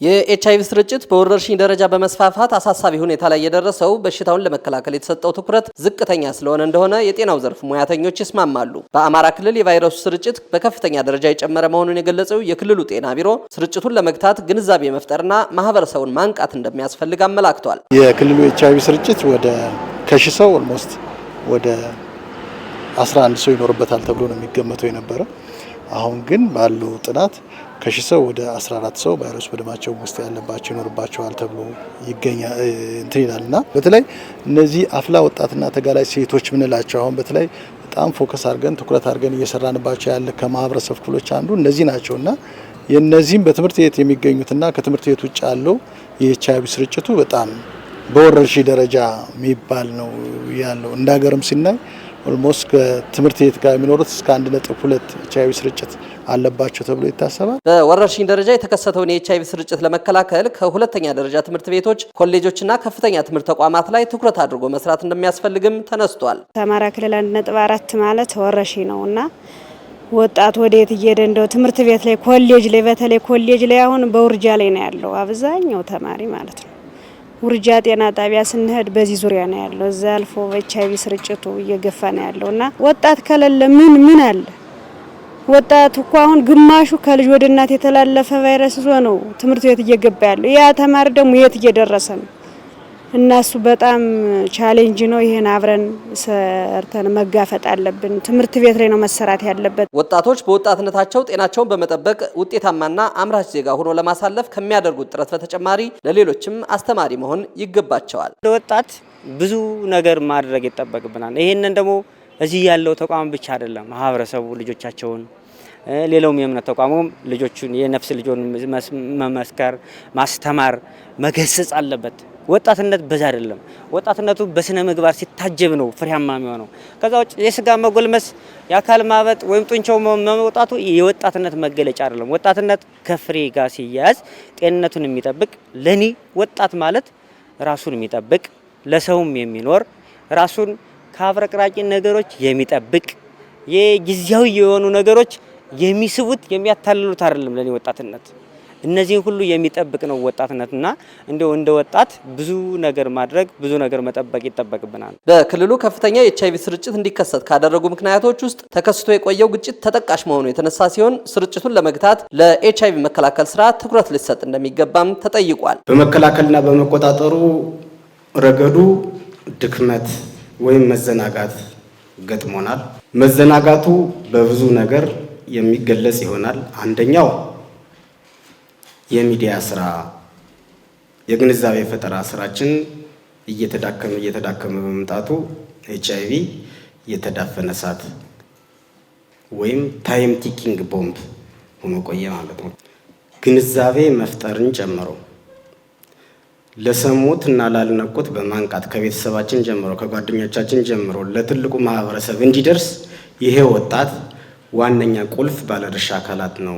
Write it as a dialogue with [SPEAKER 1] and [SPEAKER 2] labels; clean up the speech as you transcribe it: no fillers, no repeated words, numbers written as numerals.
[SPEAKER 1] የኤችአይቪ ስርጭት በወረርሽኝ ደረጃ በመስፋፋት አሳሳቢ ሁኔታ ላይ የደረሰው በሽታውን ለመከላከል የተሰጠው ትኩረት ዝቅተኛ ስለሆነ እንደሆነ የጤናው ዘርፍ ሙያተኞች ይስማማሉ። በአማራ ክልል የቫይረሱ ስርጭት በከፍተኛ ደረጃ የጨመረ መሆኑን የገለጸው የክልሉ ጤና ቢሮ ስርጭቱን ለመግታት ግንዛቤ መፍጠርና ማህበረሰቡን ማንቃት እንደሚያስፈልግ አመላክቷል።
[SPEAKER 2] የክልሉ ኤችአይቪ ስርጭት ወደ ከሺህ ሰው ኦልሞስት ወደ 11 ሰው ይኖርበታል ተብሎ ነው የሚገመተው የነበረ። አሁን ግን ባለው ጥናት ከሺህ ሰው ወደ 14 ሰው ቫይረስ በደማቸው ውስጥ ያለባቸው ይኖርባቸዋል ተብሎ ይገኛል ይላልና በተለይ እነዚህ አፍላ ወጣትና ተጋላጭ ሴቶች ምንላቸው አሁን በተለይ በጣም ፎከስ አድርገን ትኩረት አድርገን እየሰራንባቸው ያለ ከማህበረሰብ ክፍሎች አንዱ እነዚህ ናቸውና የነዚህም በትምህርት ቤት የሚገኙትና ከትምህርት ቤት ውጭ ያለው የኤችአይቪ ስርጭቱ በጣም በወረርሽኝ ደረጃ የሚባል ነው ያለው። እንደ ሀገርም ሲናይ ኦልሞስት ከትምህርት ቤት ጋር የሚኖሩት እስከ 1.2 ኤችአይቪ ስርጭት አለባቸው ተብሎ ይታሰባል።
[SPEAKER 1] በወረርሽኝ ደረጃ የተከሰተውን የኤችአይቪ ስርጭት ለመከላከል ከሁለተኛ ደረጃ ትምህርት ቤቶች፣ ኮሌጆችና ከፍተኛ ትምህርት ተቋማት ላይ ትኩረት አድርጎ መስራት እንደሚያስፈልግም ተነስቷል።
[SPEAKER 3] አማራ ክልል 1.4 ማለት ወረርሽኝ ነውና ወጣት ወዴት እየሄደ እንደው ትምህርት ቤት ላይ ኮሌጅ ላይ በተለይ ኮሌጅ ላይ አሁን በውርጃ ላይ ነው ያለው አብዛኛው ተማሪ ማለት ነው። ውርጃ ጤና ጣቢያ ስንሄድ በዚህ ዙሪያ ነው ያለው። እዛ አልፎ ኤችአይቪ ስርጭቱ እየገፋ ነው ያለውና ወጣት ከሌለ ምን አለ? ወጣት እኮ አሁን ግማሹ ከልጅ ወደ እናት የተላለፈ ቫይረስ ይዞ ነው ትምህርት ቤት እየገባ ያለው። ያ ተማሪ ደግሞ የት እየደረሰ ነው? እናሱ በጣም ቻሌንጅ ነው። ይሄን አብረን ሰርተን መጋፈጥ አለብን። ትምህርት ቤት ላይ ነው መሰራት ያለበት።
[SPEAKER 1] ወጣቶች በወጣትነታቸው ጤናቸውን በመጠበቅ ውጤታማና አምራች ዜጋ ሆኖ ለማሳለፍ ከሚያደርጉት ጥረት በተጨማሪ ለሌሎችም አስተማሪ መሆን ይገባቸዋል።
[SPEAKER 4] ለወጣት ብዙ ነገር ማድረግ ይጠበቅብናል። ይሄንን ደግሞ እዚህ ያለው ተቋም ብቻ አይደለም፣ ማህበረሰቡ ልጆቻቸውን ሌላውም የእምነት ተቋሙም ልጆቹን የነፍስ ልጆን መመስከር፣ ማስተማር፣ መገሰጽ አለበት። ወጣትነት በዛ አይደለም። ወጣትነቱ በስነ ምግባር ሲታጀብ ነው ፍሬያማ የሚሆነው። ከዛ ውጭ የስጋ መጎልመስ፣ የአካል ማበጥ ወይም ጡንቻው መውጣቱ የወጣትነት መገለጫ አይደለም። ወጣትነት ከፍሬ ጋር ሲያያዝ ጤንነቱን የሚጠብቅ ለኔ ወጣት ማለት ራሱን የሚጠብቅ ለሰውም የሚኖር ራሱን ከአብረቅራቂ ነገሮች የሚጠብቅ የጊዜያዊ የሆኑ ነገሮች የሚስቡት የሚያታልሉት አይደለም። ለኔ ወጣትነት እነዚህን ሁሉ የሚጠብቅ ነው ወጣትነትና እንደ ወጣት ብዙ ነገር ማድረግ ብዙ ነገር መጠበቅ ይጠበቅብናል።
[SPEAKER 1] በክልሉ ከፍተኛ የኤችአይቪ ስርጭት እንዲከሰት ካደረጉ ምክንያቶች ውስጥ ተከስቶ የቆየው ግጭት ተጠቃሽ መሆኑ የተነሳ ሲሆን ስርጭቱን ለመግታት ለኤችአይቪ መከላከል ስራ ትኩረት ሊሰጥ እንደሚገባም ተጠይቋል።
[SPEAKER 5] በመከላከልና በመቆጣጠሩ ረገዱ ድክመት ወይም መዘናጋት ገጥሞናል። መዘናጋቱ በብዙ ነገር የሚገለጽ ይሆናል። አንደኛው የሚዲያ ስራ፣ የግንዛቤ ፈጠራ ስራችን እየተዳከመ በመምጣቱ ኤችአይቪ የተዳፈነ እሳት ወይም ታይም ቲኪንግ ቦምብ ሆኖ ቆየ ማለት ነው። ግንዛቤ መፍጠርን ጨምሮ ለሰሙት እና ላልነቁት በማንቃት ከቤተሰባችን ጀምሮ ከጓደኞቻችን ጀምሮ ለትልቁ ማህበረሰብ እንዲደርስ ይሄ ወጣት ዋነኛ ቁልፍ ባለድርሻ አካላት ነው።